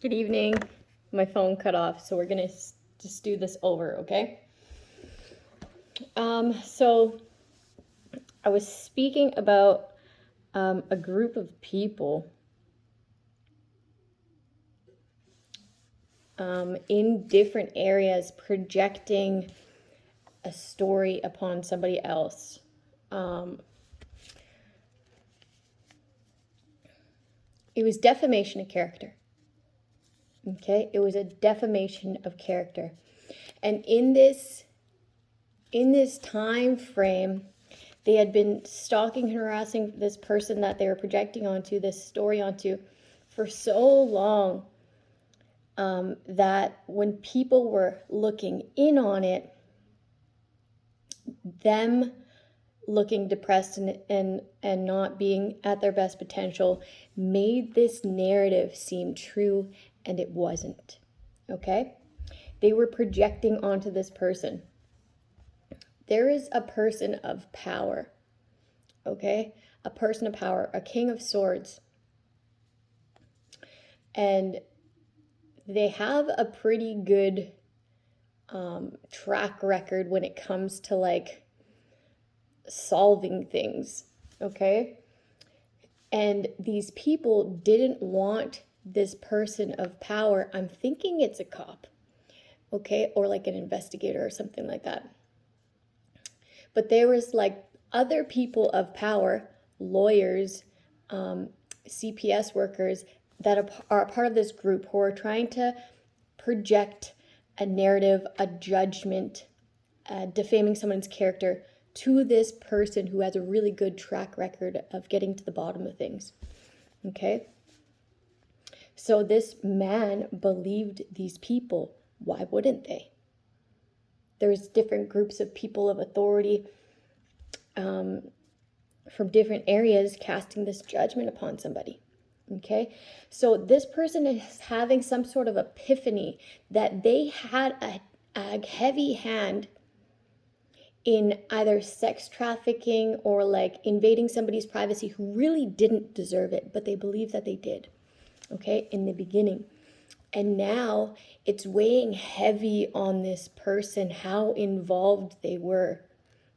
Good evening. My phone cut off, so we're gonna just do this over, okay? So I was speaking about a group of people in different areas projecting a story upon somebody else. It was defamation of character. Okay, it was a defamation of character. And in this time frame, they had been stalking and harassing this person that they were projecting onto, this story onto, for so long that when people were looking in on it, them looking depressed and not being at their best potential made this narrative seem true, and it wasn't. Okay? They were projecting onto this person. There is a person of power, okay? A person of power, a king of swords. And they have a pretty good track record when it comes to like solving things, okay? And these people didn't want this person of power. I'm thinking it's a cop, okay? Or like an investigator or something like that. But there was like other people of power, lawyers, CPS workers that are a part of this group who are trying to project a narrative, a judgment, defaming someone's character to this person who has a really good track record of getting to the bottom of things. Okay? So this man believed these people. Why wouldn't they? There's different groups of people of authority from different areas casting this judgment upon somebody. Okay, so this person is having some sort of epiphany that they had a heavy hand in either sex trafficking or like invading somebody's privacy who really didn't deserve it, but they believe that they did, okay, in the beginning. And now it's weighing heavy on this person how involved they were.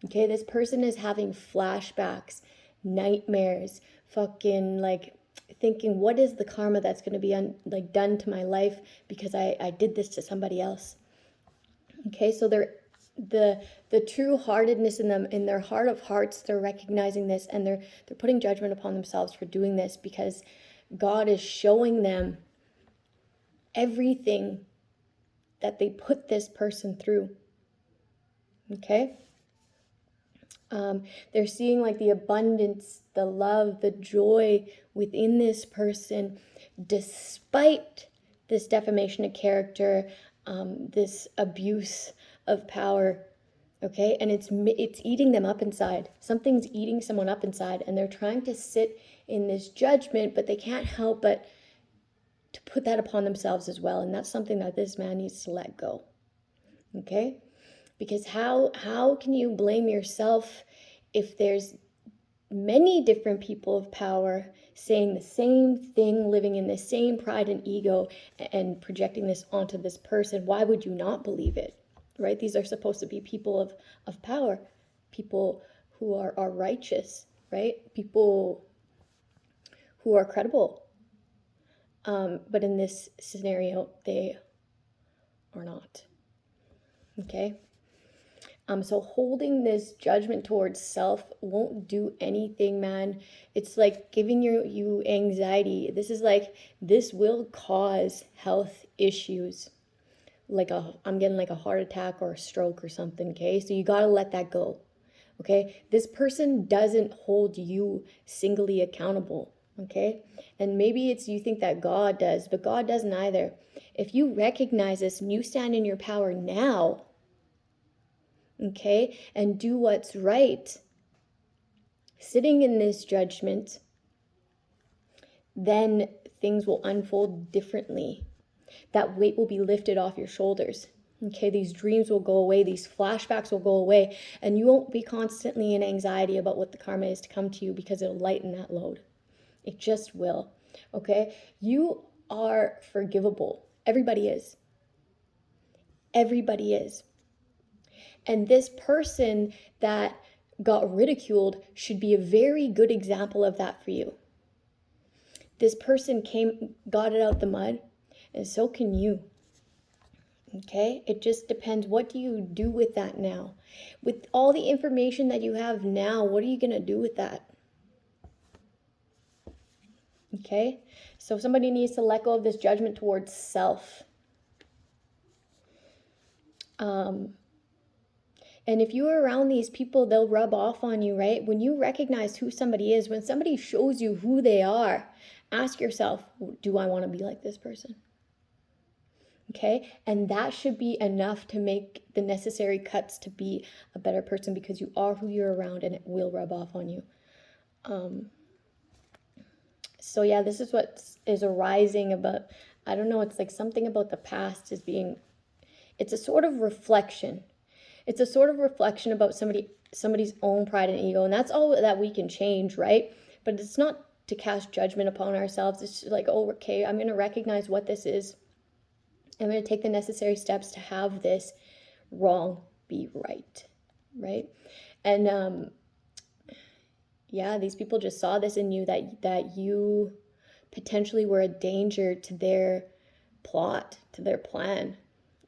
Okay, this person is having flashbacks, nightmares, fucking like thinking, what is the karma that's going to be done to my life because I did this to somebody else. Okay, so the true heartedness in them, in their heart of hearts, they're recognizing this, and they're putting judgment upon themselves for doing this because God is showing them everything that they put this person through. Okay? They're seeing like the abundance, the love, the joy within this person, despite this defamation of character, this abuse of power. Okay? And it's eating them up inside. Something's eating someone up inside, and they're trying to sit in this judgment, but they can't help but to put that upon themselves as well. And that's something that this man needs to let go. Okay? Because how can you blame yourself if there's many different people of power saying the same thing, living in the same pride and ego, and projecting this onto this person? Why would you not believe it? Right? These are supposed to be people of power, people who are righteous, right? People who are credible. But in this scenario, they are not. Okay? So holding this judgment towards self won't do anything, man. It's like giving you anxiety. This will cause health issues. I'm getting like a heart attack or a stroke or something, okay? So you got to let that go, okay? This person doesn't hold you singly accountable, okay? And maybe you think that God does, but God doesn't either. If you recognize this and you stand in your power now, okay, and do what's right, sitting in this judgment, then things will unfold differently. That weight will be lifted off your shoulders. Okay, these dreams will go away, these flashbacks will go away, and you won't be constantly in anxiety about what the karma is to come to you because it'll lighten that load. It just will. Okay, you are forgivable. Everybody is. Everybody is. And this person that got ridiculed should be a very good example of that for you. This person got it out the mud, and so can you. Okay? It just depends. What do you do with that now? With all the information that you have now, what are you going to do with that? Okay? So somebody needs to let go of this judgment towards self. And if you are around these people, they'll rub off on you, right? When you recognize who somebody is, when somebody shows you who they are, ask yourself, do I want to be like this person? Okay? And that should be enough to make the necessary cuts to be a better person, because you are who you're around and it will rub off on you. So yeah, this is what is arising about, I don't know, it's like something about the past is being, it's a sort of reflection. It's a sort of reflection about somebody's own pride and ego. And that's all that we can change, right? But it's not to cast judgment upon ourselves. It's just like, oh, okay, I'm going to recognize what this is. I'm going to take the necessary steps to have this wrong be right, right? And yeah, these people just saw this in you, that you potentially were a danger to their plot, to their plan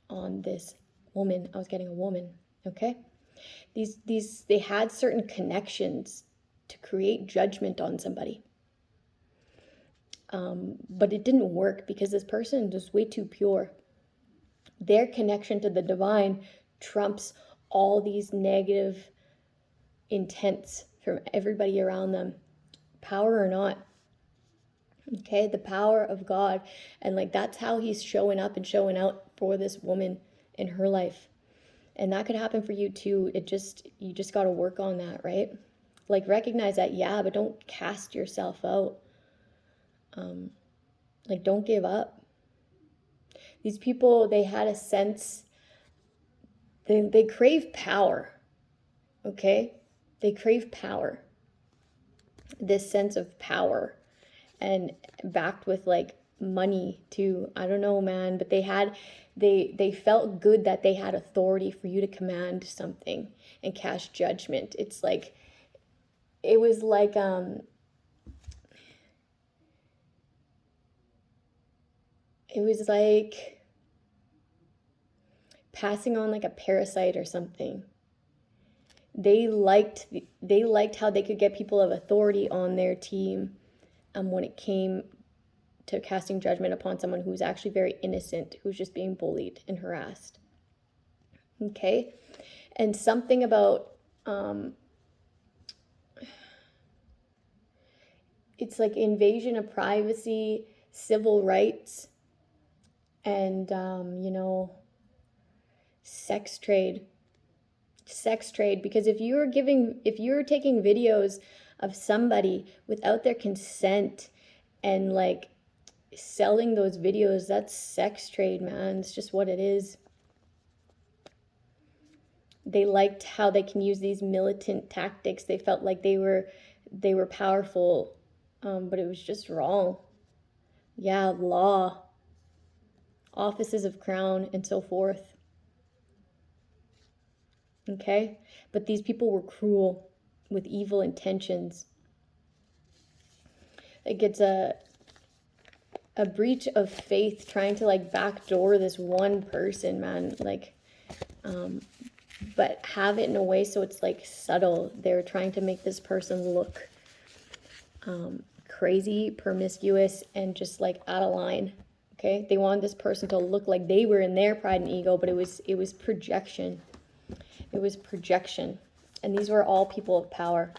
on this woman. I was getting a woman, okay? They had certain connections to create judgment on somebody. But it didn't work because this person was way too pure. Their connection to the divine trumps all these negative intents from everybody around them, power or not. Okay, the power of God. And like, that's how he's showing up and showing out for this woman in her life. And that could happen for you too. You just got to work on that, right? Like, recognize that, yeah, but don't cast yourself out. Like, don't give up. These people, they had a sense, they crave power, okay? They crave power. This sense of power, and backed with like money too. I don't know, man, but they felt good that they had authority for you to command something and cast judgment. It was like passing on like a parasite or something. They liked how they could get people of authority on their team when it came to casting judgment upon someone who's actually very innocent, who's just being bullied and harassed. Okay? And something about it's like invasion of privacy, civil rights, and sex trade, because if you're taking videos of somebody without their consent and like selling those videos, that's sex trade, man. It's just what it is. They liked how they can use these militant tactics. They felt like they were powerful, but it was just wrong. Yeah, law, offices of crown, and so forth. Okay? But these people were cruel with evil intentions. Like, it's a breach of faith trying to like backdoor this one person, man. Like, but have it in a way so it's like subtle. They're trying to make this person look crazy, promiscuous, and just like out of line. Okay? They wanted this person to look like they were in their pride and ego, but it was projection. It was projection. And these were all people of power.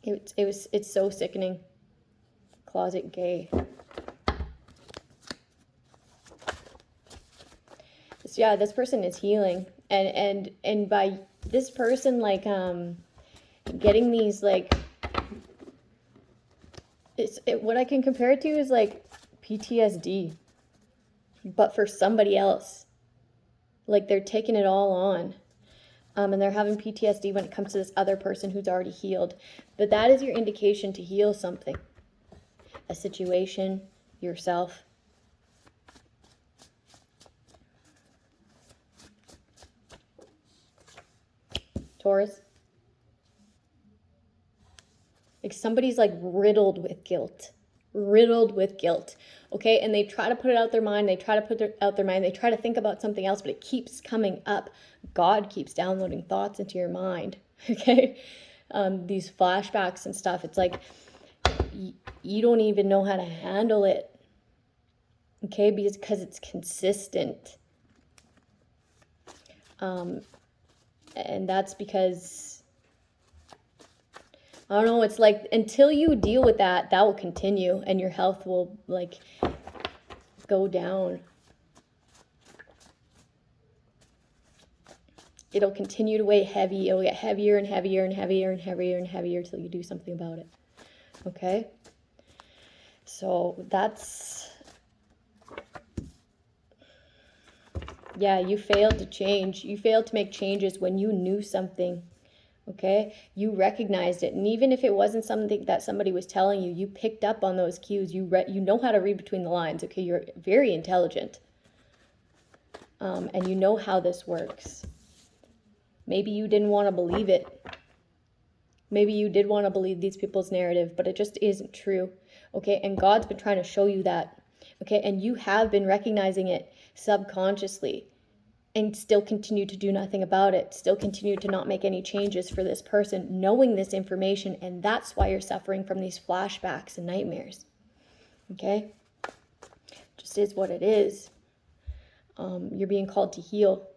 It's so sickening. Closet gay. So yeah, this person is healing. And by this person like getting these like what I can compare it to is like PTSD, but for somebody else. Like, they're taking it all on. And they're having PTSD when it comes to this other person who's already healed. But that is your indication to heal something. A situation, yourself, Taurus. Like somebody's like riddled with guilt. Riddled with guilt. Okay, and they try to put it out their mind. They try to put it out their mind. They try to think about something else, but it keeps coming up. God keeps downloading thoughts into your mind. Okay, these flashbacks and stuff. It's like you don't even know how to handle it. Okay, because it's consistent. And that's because, I don't know, it's like until you deal with that, that will continue and your health will like go down. It'll continue to weigh heavy. It'll get heavier and heavier and heavier and heavier and heavier till you do something about it. Okay? So that's, yeah, you failed to change. You failed to make changes when you knew something. Okay? You recognized it. And even if it wasn't something that somebody was telling you, you picked up on those cues. You know how to read between the lines. Okay? You're very intelligent. And you know how this works. Maybe you didn't want to believe it. Maybe you did want to believe these people's narrative, but it just isn't true. Okay? And God's been trying to show you that. Okay? And you have been recognizing it subconsciously and still continue to do nothing about it. Still continue to not make any changes for this person, knowing this information. And that's why you're suffering from these flashbacks and nightmares. Okay? Just is what it is. You're being called to heal.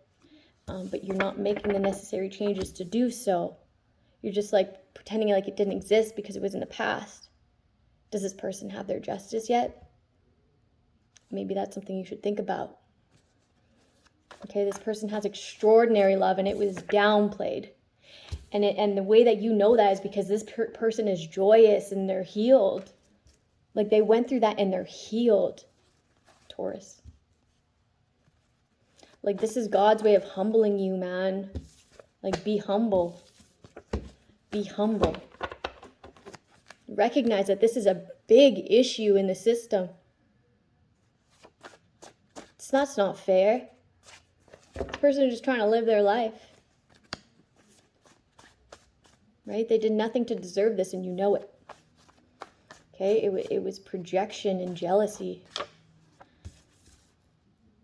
But you're not making the necessary changes to do so. You're just like pretending like it didn't exist because it was in the past. Does this person have their justice yet? Maybe that's something you should think about. Okay, this person has extraordinary love and it was downplayed. And the way that you know that is because this person is joyous and they're healed. Like they went through that and they're healed. Taurus. Like this is God's way of humbling you, man. Like be humble. Be humble. Recognize that this is a big issue in the system. It's not fair. This person is just trying to live their life. Right? They did nothing to deserve this and you know it. Okay? It was projection and jealousy.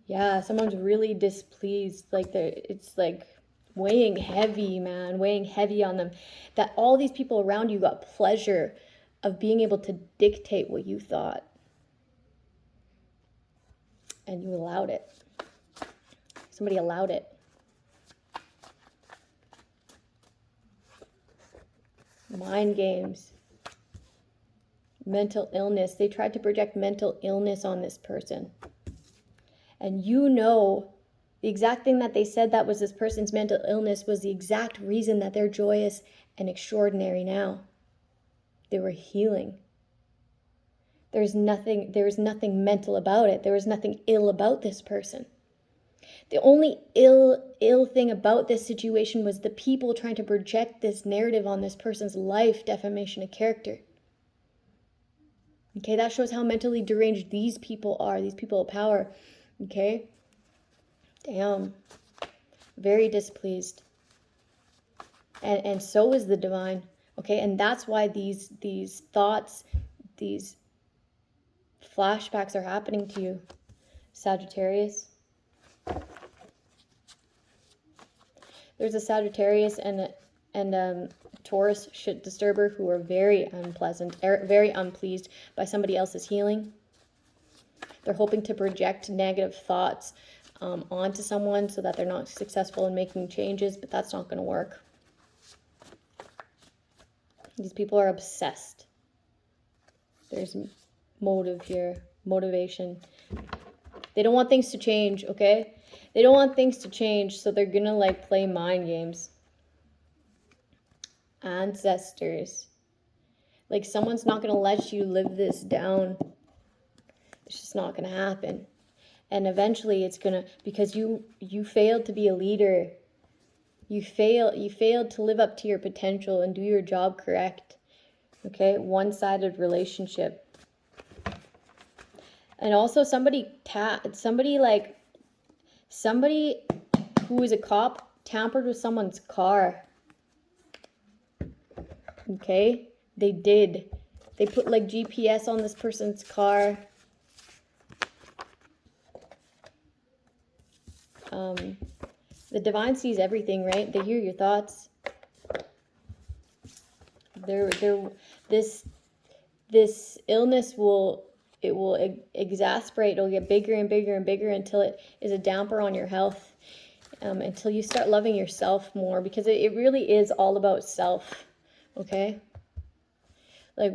Yeah, someone's really displeased. Like it's like weighing heavy, man. Weighing heavy on them. That all these people around you got pleasure of being able to dictate what you thought. And you allowed it. Somebody allowed it. Mind games. Mental illness. They tried to project mental illness on this person. And you know the exact thing that they said that was this person's mental illness was the exact reason that they're joyous and extraordinary now. They were healing. There was nothing mental about it. There was nothing ill about this person. The only ill thing about this situation was the people trying to project this narrative on this person's life, defamation of character. Okay, that shows how mentally deranged these people are, these people of power. Okay? Damn. Very displeased. And so is the divine. Okay? And that's why these thoughts, these flashbacks are happening to you, Sagittarius. There's a Sagittarius and Taurus shit disturber who are very unpleasant, very unpleased by somebody else's healing. They're hoping to project negative thoughts onto someone so that they're not successful in making changes, but that's not going to work. These people are obsessed. There's motive here, motivation. They don't want things to change, okay? They don't want things to change, so they're going to like play mind games. Ancestors. Like someone's not going to let you live this down. It's just not going to happen. And eventually it's going to, because you failed to be a leader. You failed to live up to your potential and do your job correct. Okay? One-sided relationship. And also somebody who is a cop tampered with someone's car. Okay? They did. They put like GPS on this person's car. The divine sees everything, right? They hear your thoughts. This illness will exasperate. It'll get bigger and bigger and bigger until it is a damper on your health. Until you start loving yourself more, because it really is all about self. Okay? Like,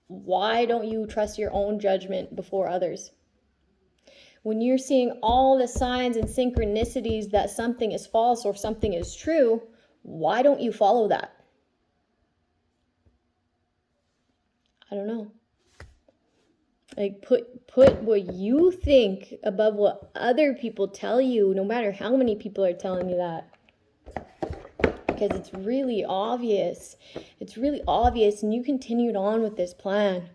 why don't you trust your own judgment before others? When you're seeing all the signs and synchronicities that something is false or something is true, why don't you follow that? I don't know. Like, put what you think above what other people tell you, no matter how many people are telling you that. Because it's really obvious. It's really obvious, and you continued on with this plan.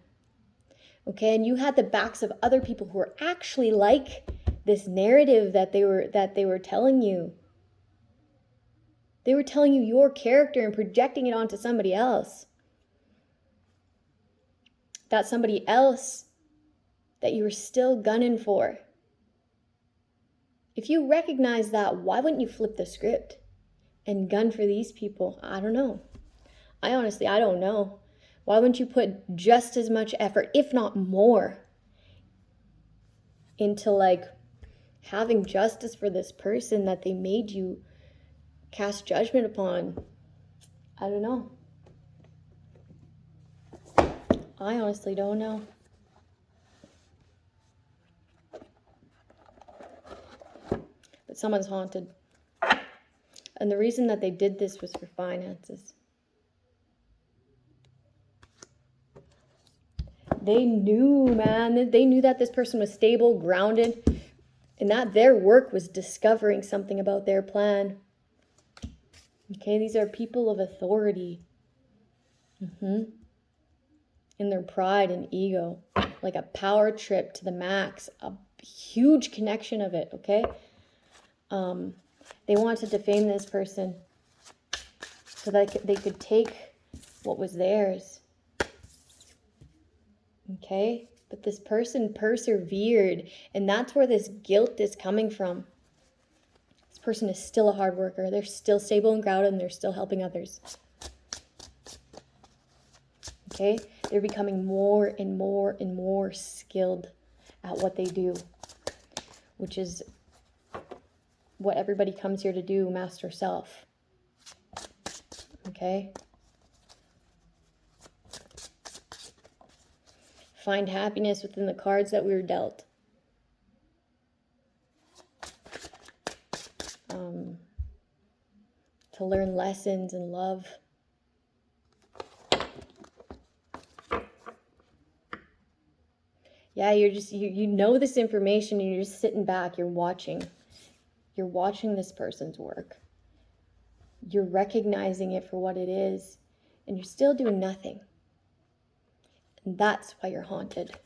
Okay, and you had the backs of other people who were actually like this narrative that they were telling you. They were telling you your character and projecting it onto somebody else. That somebody else that you were still gunning for. If you recognize that, why wouldn't you flip the script and gun for these people? I don't know. I don't know. Why wouldn't you put just as much effort, if not more, into like having justice for this person that they made you cast judgment upon? I don't know. I honestly don't know. But someone's haunted. And the reason that they did this was for finances. They knew, man. They knew that this person was stable, grounded, and that their work was discovering something about their plan. Okay, these are people of authority. In their pride and ego. Like a power trip to the max. A huge connection of it, okay? They want to defame this person so that they could take what was theirs. Okay? But this person persevered, and that's where this guilt is coming from. This person is still a hard worker. They're still stable and grounded, and they're still helping others. Okay? They're becoming more and more and more skilled at what they do, which is what everybody comes here to do, master self. Okay? Find happiness within the cards that we were dealt. To learn lessons and love. Yeah, you're just, you know this information, and you're just sitting back, you're watching. You're watching this person's work. You're recognizing it for what it is, and you're still doing nothing. And that's why you're haunted.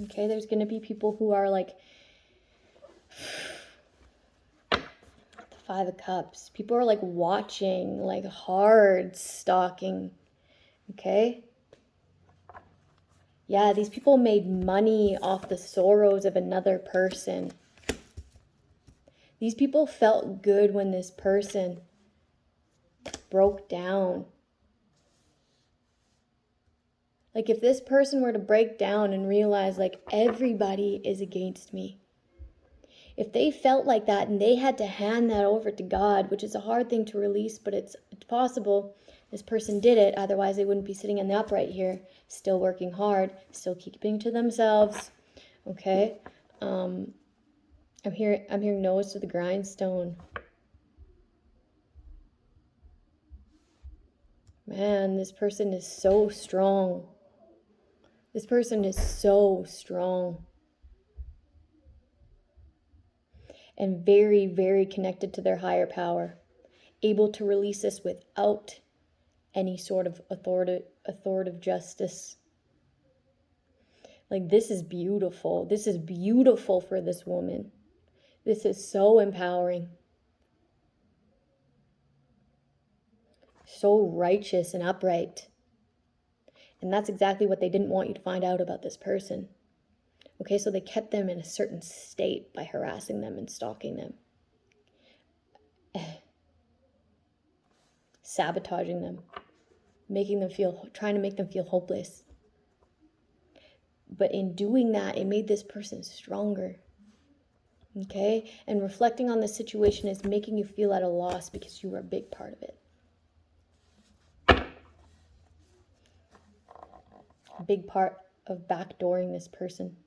Okay, there's going to be people who are like the Five of Cups. People are like watching, like hard stalking. Okay? Yeah, these people made money off the sorrows of another person. These people felt good when this person broke down. Like if this person were to break down and realize like everybody is against me. If they felt like that and they had to hand that over to God, which is a hard thing to release, but it's possible. This person did it, otherwise they wouldn't be sitting in the upright here, still working hard, still keeping to themselves. Okay? I'm hearing nose to the grindstone. Man, this person is so strong. This person is so strong. And very, very connected to their higher power. Able to release this without any sort of authoritative justice. Like, this is beautiful. This is beautiful for this woman. This is so empowering. So righteous and upright. And that's exactly what they didn't want you to find out about this person. Okay, so they kept them in a certain state by harassing them and stalking them. Sabotaging them. Trying to make them feel hopeless. But in doing that, it made this person stronger. Okay? And reflecting on the situation is making you feel at a loss because you were a big part of it. A big part of backdooring this person.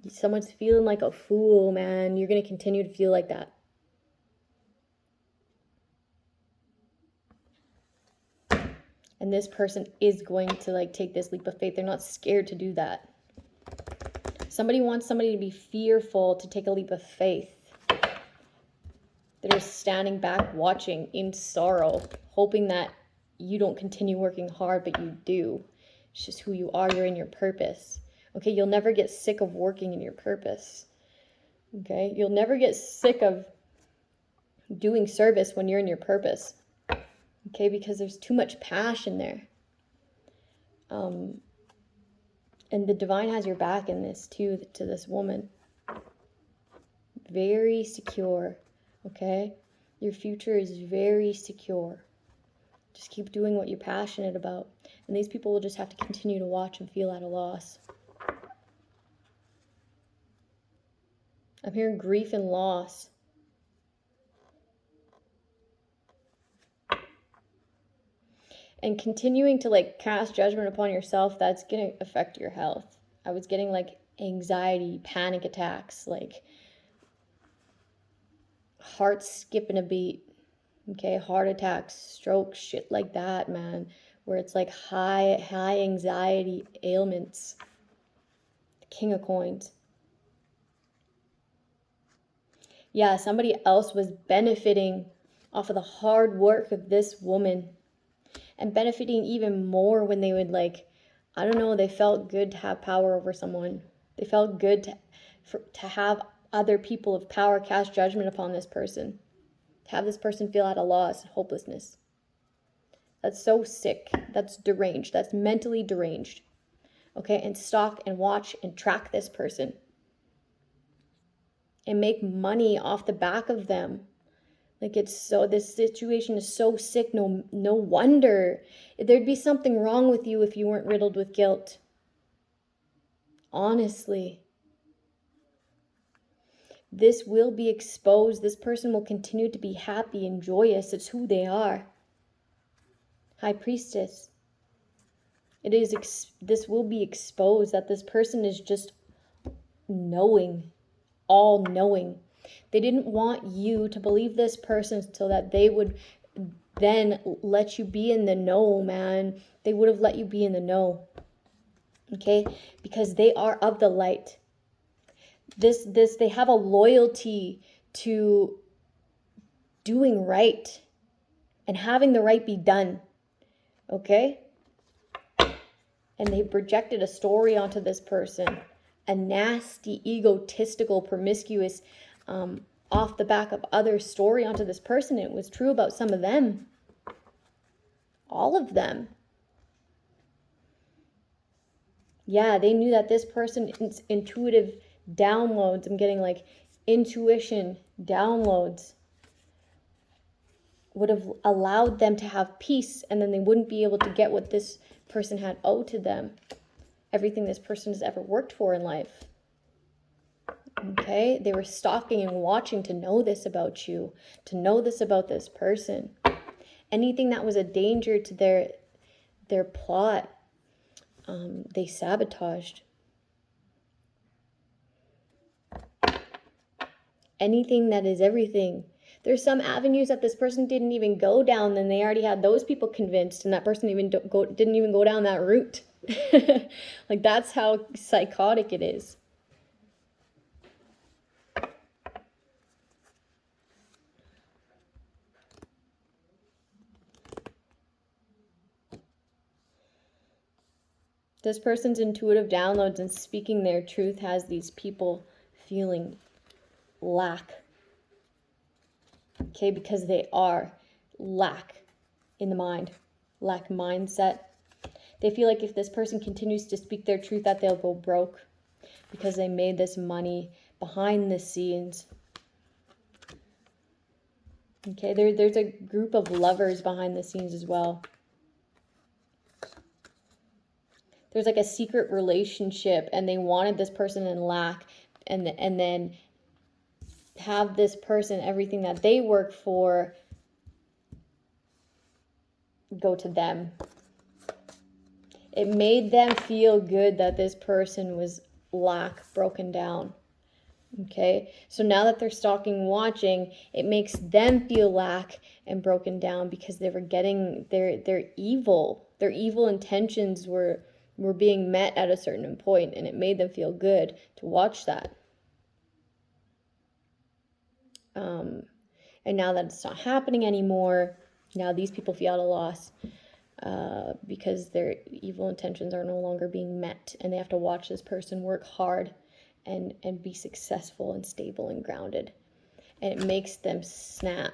Someone's feeling like a fool, man. You're going to continue to feel like that. And this person is going to like take this leap of faith. They're not scared to do that. Somebody wants somebody to be fearful to take a leap of faith. They're standing back, watching in sorrow, hoping that you don't continue working hard, but you do. It's just who you are. You're in your purpose. Okay, you'll never get sick of working in your purpose. Okay, you'll never get sick of doing service when you're in your purpose. Okay, because there's too much passion there. And the divine has your back in this too, to this woman. Very secure, okay? Your future is very secure. Just keep doing what you're passionate about. And these people will just have to continue to watch and feel at a loss. I'm hearing grief and loss. And continuing to like cast judgment upon yourself, that's going to affect your health. I was getting like anxiety, panic attacks, like heart skipping a beat. Okay, heart attacks, strokes, shit like that, man. Where it's like high anxiety ailments. The King of Coins. Yeah, somebody else was benefiting off of the hard work of this woman. And benefiting even more when they would like, I don't know, they felt good to have power over someone. They felt good to have other people of power cast judgment upon this person. To have this person feel at a loss, hopelessness. That's so sick. That's deranged. That's mentally deranged. Okay, and stalk and watch and track this person. And make money off the back of them. Like this situation is so sick, no wonder. There'd be something wrong with you if you weren't riddled with guilt. Honestly. This will be exposed. This person will continue to be happy and joyous. It's who they are. High Priestess. This will be exposed that this person is just knowing, all knowing. They didn't want you to believe this person so that they would then let you be in the know, man. They would have let you be in the know. Okay? Because they are of the light. They have a loyalty to doing right and having the right be done. Okay? And they projected a story onto this person. A nasty, egotistical, promiscuous, off the back of other story onto this person. It was true about some of them. All of them. Yeah, they knew that this person's intuitive downloads, I'm getting like intuition downloads, would have allowed them to have peace, and then they wouldn't be able to get what this person had owed to them. Everything this person has ever worked for in life. Okay? They were stalking and watching to know this about you, to know this about this person. Anything that was a danger to their plot, they sabotaged. Anything that is everything. There's some avenues that this person didn't even go down, and they already had those people convinced, and that person didn't even go down that route. Like, that's how psychotic it is. This person's intuitive downloads and speaking their truth has these people feeling lack. Okay, because they are lack in the mind, lack mindset. They feel like if this person continues to speak their truth, that they'll go broke because they made this money behind the scenes. Okay, there's a group of lovers behind the scenes as well. There's like a secret relationship, and they wanted this person in lack, and then have this person, everything that they work for, go to them. It made them feel good that this person was lack, broken down. Okay, so now that they're stalking, watching, it makes them feel lack and broken down because they were getting their evil intentions were being met at a certain point, and it made them feel good to watch that. And now that it's not happening anymore, now these people feel at a loss because their evil intentions are no longer being met, and they have to watch this person work hard and be successful and stable and grounded. And it makes them snap.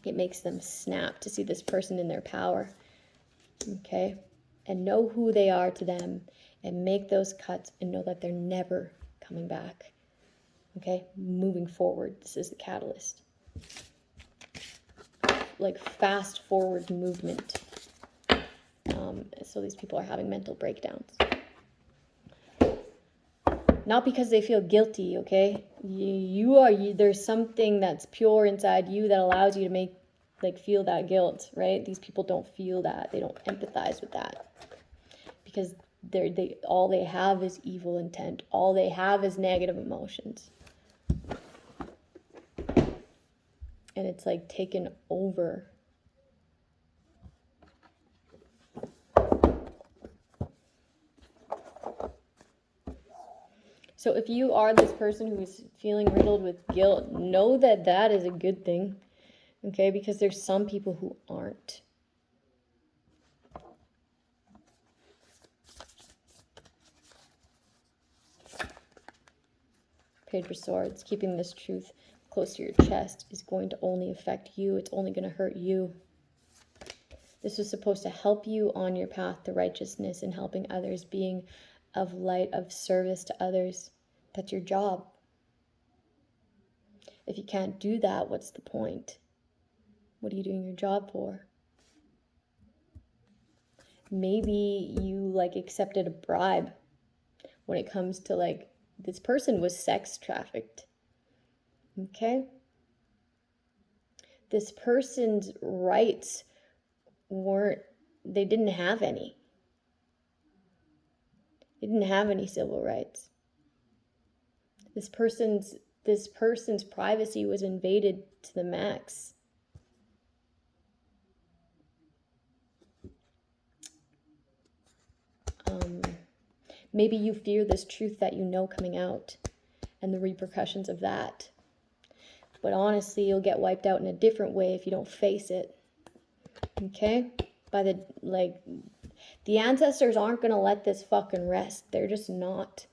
It makes them snap to see this person in their power. Okay? And know who they are to them, and make those cuts and know that they're never coming back. Okay? Moving forward. This is the catalyst. Like fast forward movement. So these people are having mental breakdowns. Not because they feel guilty, okay? There's something that's pure inside you that allows you to feel that guilt, right? These people don't feel that. They don't empathize with that. Because all they have is evil intent. All they have is negative emotions. And it's like taken over. So if you are this person who is feeling riddled with guilt, know that that is a good thing, okay? Because there's some people who aren't. Page of Swords, keeping this truth close to your chest is going to only affect you. It's only going to hurt you. This was supposed to help you on your path to righteousness and helping others, being of light, of service to others. That's your job. If you can't do that, what's the point? What are you doing your job for? Maybe you accepted a bribe when it comes to this person was sex trafficked. Okay? This person's rights they didn't have any. They didn't have any civil rights. This person's privacy was invaded to the max. Maybe you fear this truth that you know coming out and the repercussions of that. But honestly, you'll get wiped out in a different way if you don't face it. Okay? The ancestors aren't going to let this fucking rest. They're just not.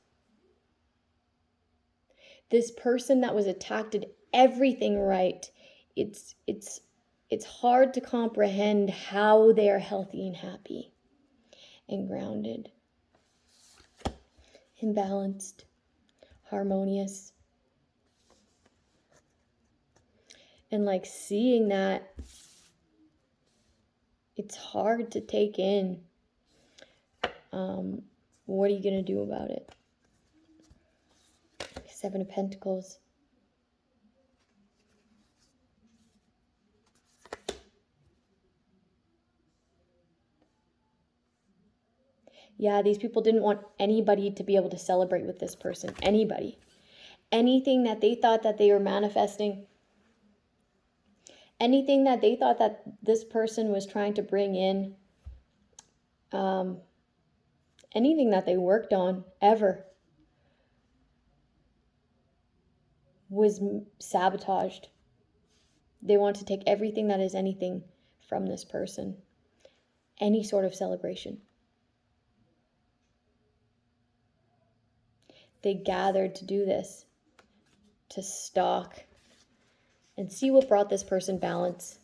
This person that was attacked did everything right. It's hard to comprehend how they are healthy and happy and grounded and balanced, harmonious. And seeing that, it's hard to take in. What are you going to do about it? 7 of Pentacles. Yeah, these people didn't want anybody to be able to celebrate with this person. Anybody. Anything that they thought that they were manifesting, anything that they thought that this person was trying to bring in, anything that they worked on ever was sabotaged. They want to take everything that is anything from this person. Any sort of celebration. They gathered to do this, to stalk and see what brought this person balance.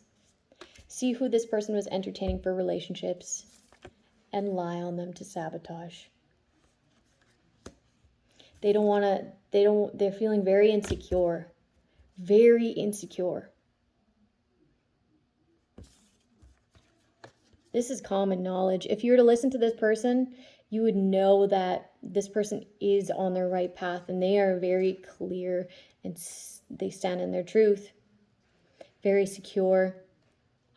See who this person was entertaining for relationships and lie on them to sabotage. They don't want to, they're feeling very insecure. Very insecure. This is common knowledge. If you were to listen to this person, you would know that this person is on their right path and they are very clear and they stand in their truth. Very secure,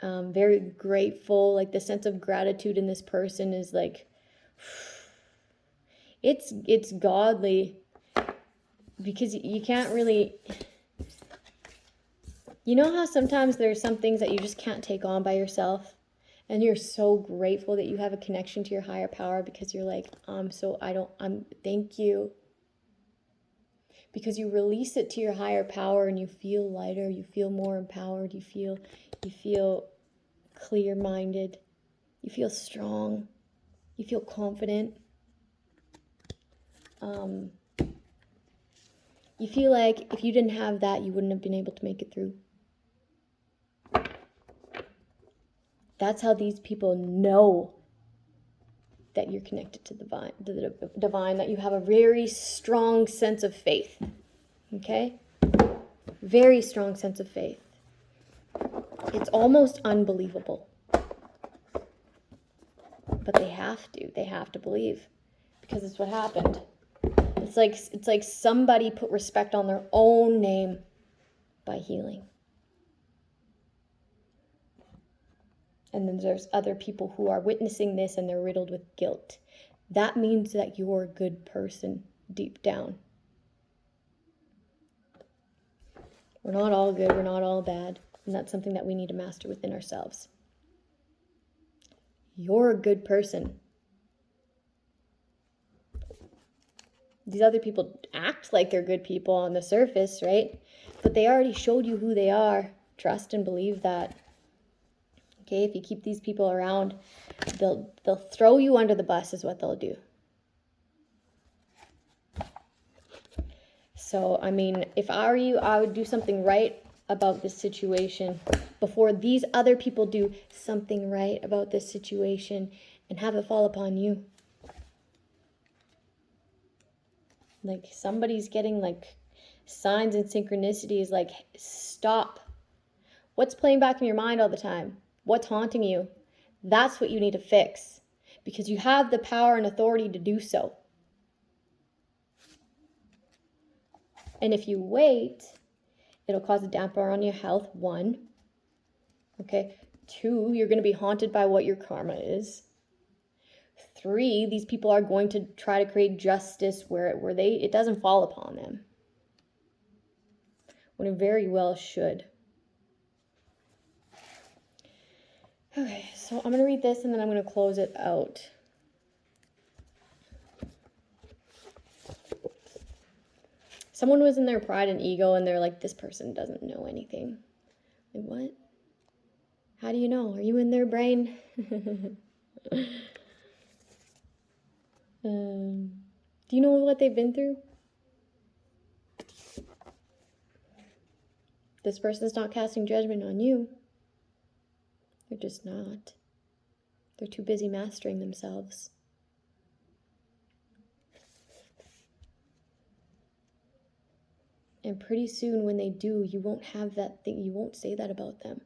very grateful. Like the sense of gratitude in this person is like, it's godly, because you can't really, you know how sometimes there's some things that you just can't take on by yourself? And you're so grateful that you have a connection to your higher power, because you're like, thank you. Because you release it to your higher power and you feel lighter, you feel more empowered, you feel clear-minded, you feel strong, you feel confident. You feel like if you didn't have that, you wouldn't have been able to make it through. That's how these people know that you're connected to the divine, that you have a very strong sense of faith. Okay? Very strong sense of faith. It's almost unbelievable. But they have to believe, because it's what happened. It's like somebody put respect on their own name by healing. And then there's other people who are witnessing this and they're riddled with guilt. That means that you're a good person deep down. We're not all good, we're not all bad. And that's something that we need to master within ourselves. You're a good person. These other people act like they're good people on the surface, right? But they already showed you who they are. Trust and believe that. Okay, if you keep these people around, they'll throw you under the bus is what they'll do. So, I mean, if I were you, I would do something right about this situation before these other people do something right about this situation and have it fall upon you. Like somebody's getting like signs and synchronicities, like stop. What's playing back in your mind all the time? What's haunting you? That's what you need to fix, because you have the power and authority to do so. And if you wait, it'll cause a damper on your health, 1. Okay. 2, you're going to be haunted by what your karma is. 3, these people are going to try to create justice where it doesn't fall upon them, when it very well should. Okay, so I'm going to read this and then I'm going to close it out. Someone was in their pride and ego and they're like, this person doesn't know anything. Like, what? How do you know? Are you in their brain? Do you know what they've been through? This person's not casting judgment on you. They're just not. They're too busy mastering themselves. And pretty soon when they do, you won't have that thing, you won't say that about them.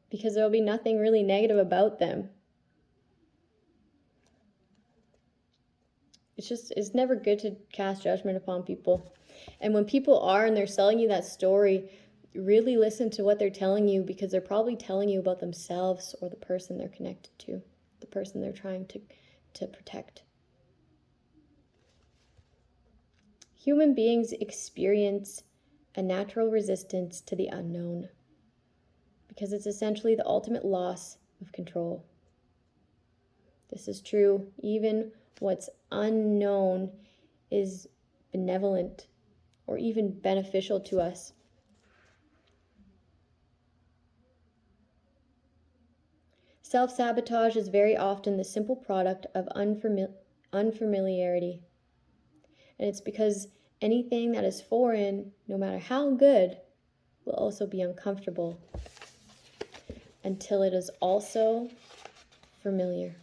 Because there'll be nothing really negative about them. It's never good to cast judgment upon people. And when people are and they're selling you that story, really listen to what they're telling you, because they're probably telling you about themselves or the person they're connected to, the person they're trying to protect. Human beings experience a natural resistance to the unknown, because it's essentially the ultimate loss of control. This is true. Even what's unknown is benevolent or even beneficial to us. Self-sabotage is very often the simple product of unfamiliarity. And it's because anything that is foreign, no matter how good, will also be uncomfortable. until it is also familiar.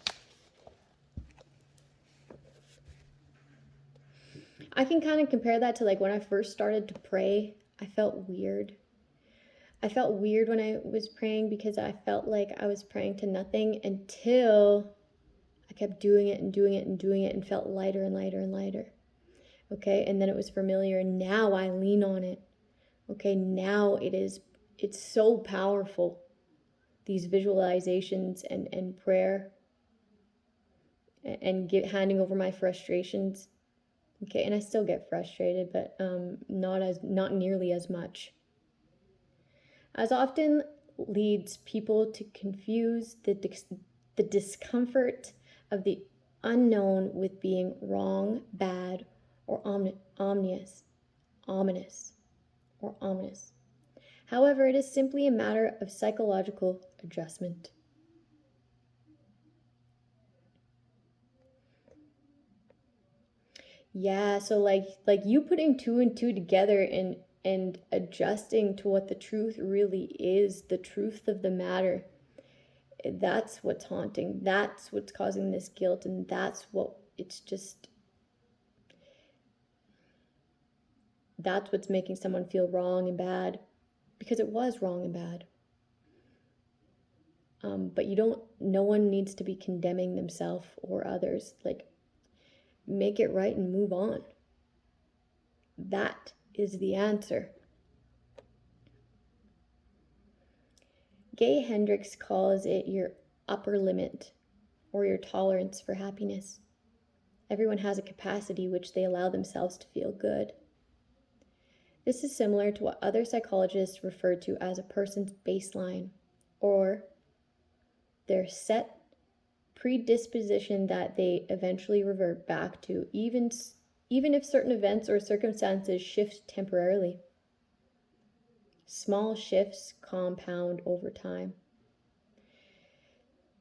I can kind of compare that to like when I first started to pray. I felt weird. I felt weird when I was praying because I felt like I was praying to nothing until I kept doing it and doing it and doing it and felt lighter and lighter and lighter. Okay, and then it was familiar, and now I lean on it. Okay, now it's so powerful, these visualizations and prayer and handing over my frustrations. Okay, and I still get frustrated, but not nearly as much. As often leads people to confuse the discomfort of the unknown with being wrong, bad, or ominous. However, it is simply a matter of psychological adjustment. Yeah, so like you putting two and two together and adjusting to what the truth really is, the truth of the matter. That's what's haunting. That's what's causing this guilt, and that's what's making someone feel wrong and bad, because it was wrong and bad. But no one needs to be condemning themselves or others. Like, make it right and move on. That is the answer. Gay Hendricks calls it your upper limit or your tolerance for happiness. Everyone has a capacity which they allow themselves to feel good. This is similar to what other psychologists refer to as a person's baseline, or their set predisposition that they eventually revert back to, even if certain events or circumstances shift temporarily. Small shifts compound over time,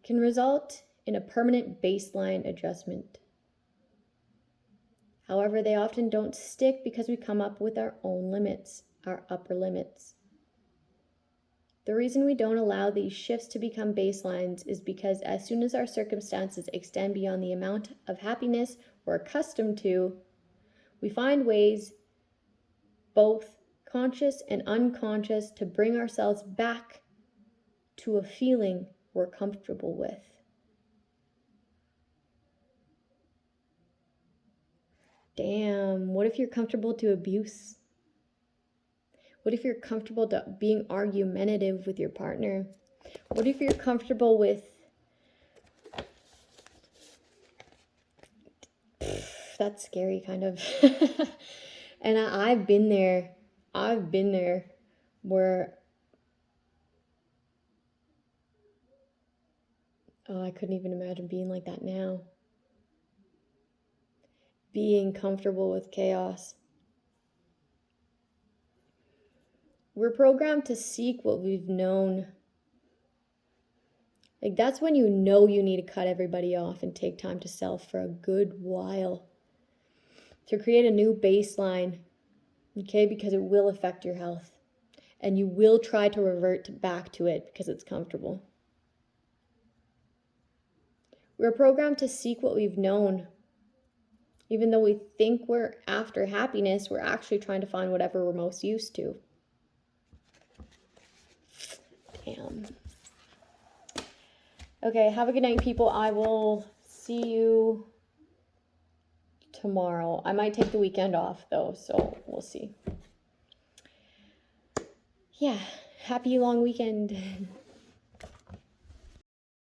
can result in a permanent baseline adjustment. However, they often don't stick because we come up with our own limits, our upper limits. The reason we don't allow these shifts to become baselines is because as soon as our circumstances extend beyond the amount of happiness we're accustomed to, we find ways, both conscious and unconscious, to bring ourselves back to a feeling we're comfortable with. Damn, what if you're comfortable to abuse? What if you're comfortable to being argumentative with your partner? What if you're comfortable with... That's scary, kind of. And I've been there. Where... Oh, I couldn't even imagine being like that now. Being comfortable with chaos. We're programmed to seek what we've known. Like, that's when you know you need to cut everybody off and take time to self for a good while. To create a new baseline, okay? Because it will affect your health. And you will try to revert back to it because it's comfortable. We're programmed to seek what we've known. Even though we think we're after happiness, we're actually trying to find whatever we're most used to. Damn. Okay, have a good night, people. I will see you tomorrow. I might take the weekend off, though, so we'll see. Yeah, happy long weekend.